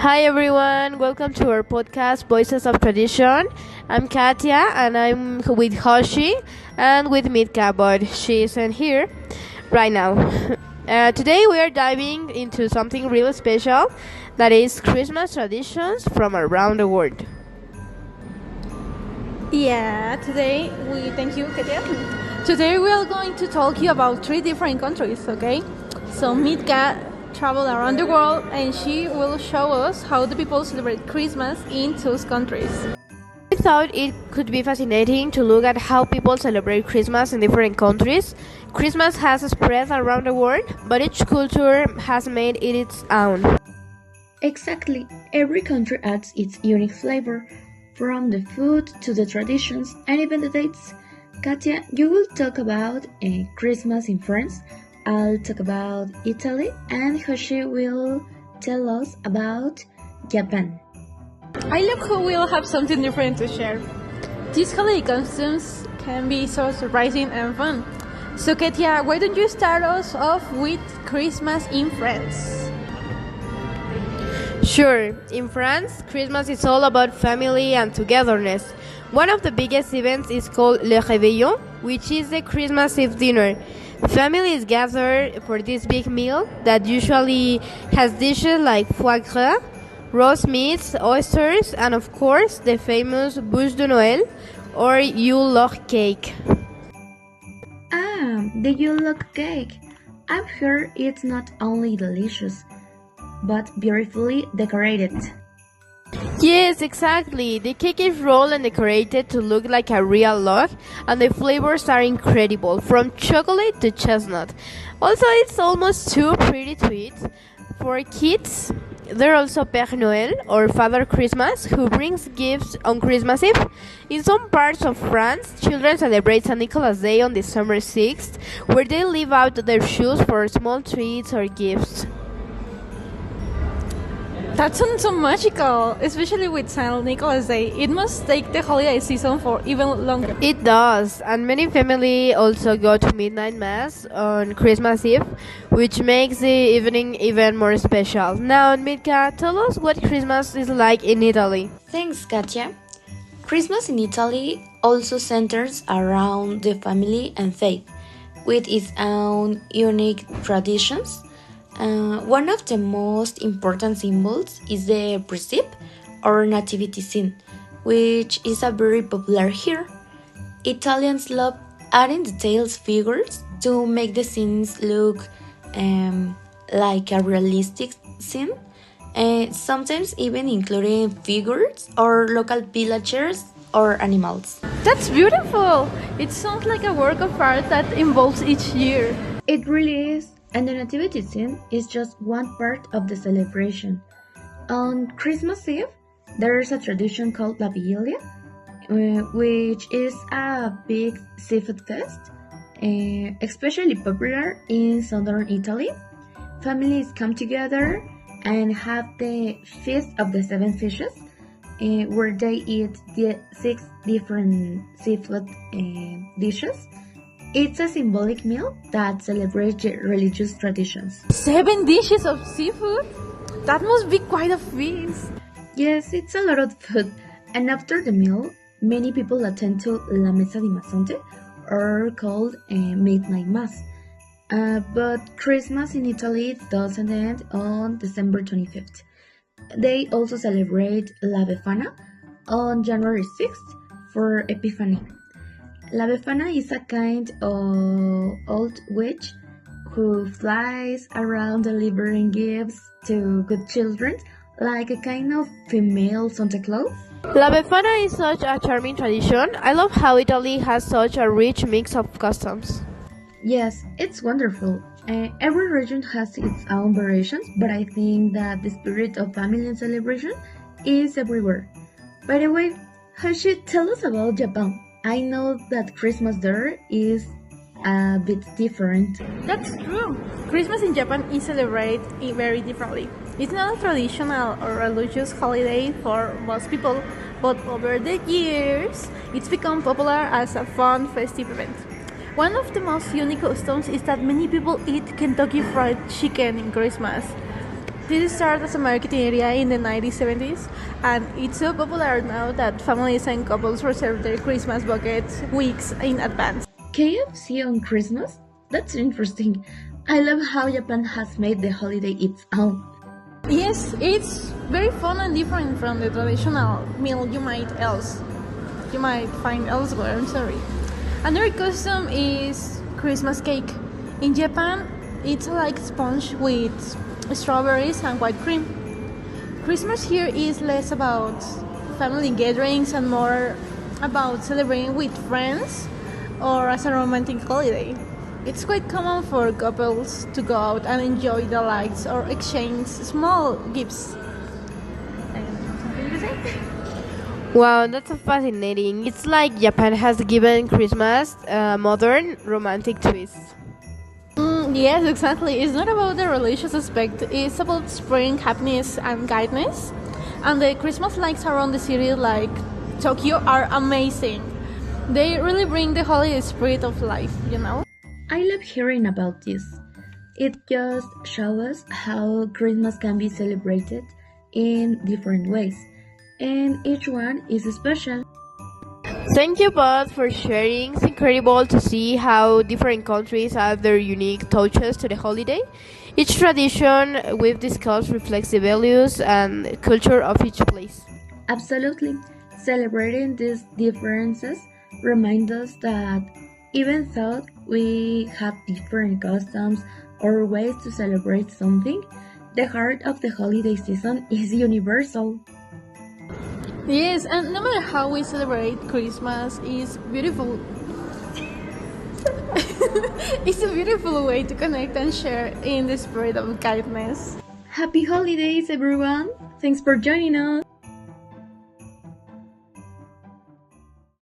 Hi everyone, welcome to our podcast Voices of Tradition. I'm Katia and I'm with Hoshi and with Mitca, but she isn't here right now. Today we are diving into something really special, that is Christmas traditions from around the world. Yeah, today we thank you, Katia. Today we are going to talk you about three different countries, okay? So Mitca traveled around the world and she will show us how the people celebrate Christmas in those countries. I thought it could be fascinating to look at how people celebrate Christmas in different countries. Christmas has spread around the world, but each culture has made it its own. Exactly. Every country adds its unique flavor, from the food to the traditions and even the dates. Katia, you will talk about Christmas in France. I'll talk about Italy, and Hoshi will tell us about Japan. I love how we'll have something different to share. These holiday costumes can be so surprising and fun. So Katia, why don't you start us off with Christmas in France? Sure, in France, Christmas is all about family and togetherness. One of the biggest events is called Le Réveillon, which is the Christmas Eve dinner. Families gather for this big meal that usually has dishes like foie gras, roast meats, oysters, and of course the famous bûche de Noël or Yule log cake. The Yule log cake. I've heard it's not only delicious, but beautifully decorated. Yes, exactly. The cake is rolled and decorated to look like a real log, and the flavors are incredible, from chocolate to chestnut. Also, it's almost too pretty to eat. For kids, there are also Père Noël, or Father Christmas, who brings gifts on Christmas Eve. In some parts of France, children celebrate St. Nicholas Day on December 6th, where they leave out their shoes for small treats or gifts. That sounds so magical, especially with St. Nicholas Day. It must take the holiday season for even longer. It does, and many families also go to midnight mass on Christmas Eve, which makes the evening even more special. Now, Mitca, tell us what Christmas is like in Italy. Thanks, Katia. Christmas in Italy also centers around the family and faith, with its own unique traditions. One of the most important symbols is the presepe or nativity scene, which is a very popular here. Italians love adding details figures to make the scenes look like a realistic scene, sometimes even including figures or local villagers or animals. That's beautiful! It sounds like a work of art that involves each year. It really is. And the nativity scene is just one part of the celebration. On Christmas Eve, there is a tradition called La Vigilia, which is a big seafood fest, especially popular in southern Italy. Families come together and have the Feast of the Seven Fishes, where they eat the 6 different seafood dishes. It's a symbolic meal that celebrates religious traditions. 7 dishes of seafood? That must be quite a feast. Yes, it's a lot of food. And after the meal, many people attend to La Mesa di Mazzonte, or called Midnight Mass. But Christmas in Italy doesn't end on December 25th. They also celebrate La Befana on January 6th for Epiphany. La Befana is a kind of old witch who flies around delivering gifts to good children, like a kind of female Santa Claus. La Befana is such a charming tradition. I love how Italy has such a rich mix of customs. Yes, it's wonderful. Every region has its own variations, but I think that the spirit of family and celebration is everywhere. By the way, Hoshi, tell us about Japan. I know that Christmas there is a bit different. That's true. Christmas in Japan is celebrated very differently. It's not a traditional or religious holiday for most people, but over the years, it's become popular as a fun, festive event. One of the most unique customs is that many people eat Kentucky Fried Chicken in Christmas. This started as a marketing area in the 1970s, and it's so popular now that families and couples reserve their Christmas buckets weeks in advance. KFC on Christmas? That's interesting. I love how Japan has made the holiday its own. Yes, it's very fun and different from the traditional meal you might find elsewhere. I'm sorry. Another custom is Christmas cake. In Japan, it's like sponge with strawberries and white cream. Christmas here is less about family gatherings and more about celebrating with friends or as a romantic holiday. It's quite common for couples to go out and enjoy the lights or exchange small gifts. Something to say? Wow, that's so fascinating. It's like Japan has given Christmas a modern, romantic twist. Yes, exactly. It's not about the religious aspect, it's about spreading happiness and kindness. And the Christmas lights around the city, like Tokyo, are amazing. They really bring the holiday spirit of life, you know? I love hearing about this. It just shows us how Christmas can be celebrated in different ways, and each one is special. Thank you both for sharing. It's incredible to see how different countries add their unique touches to the holiday. Each tradition we've discussed reflects the values and culture of each place. Absolutely. Celebrating these differences reminds us that even though we have different customs or ways to celebrate something, the heart of the holiday season is universal. Yes, and no matter how we celebrate, Christmas is beautiful. It's a beautiful way to connect and share in the spirit of kindness. Happy holidays, everyone! Thanks for joining us!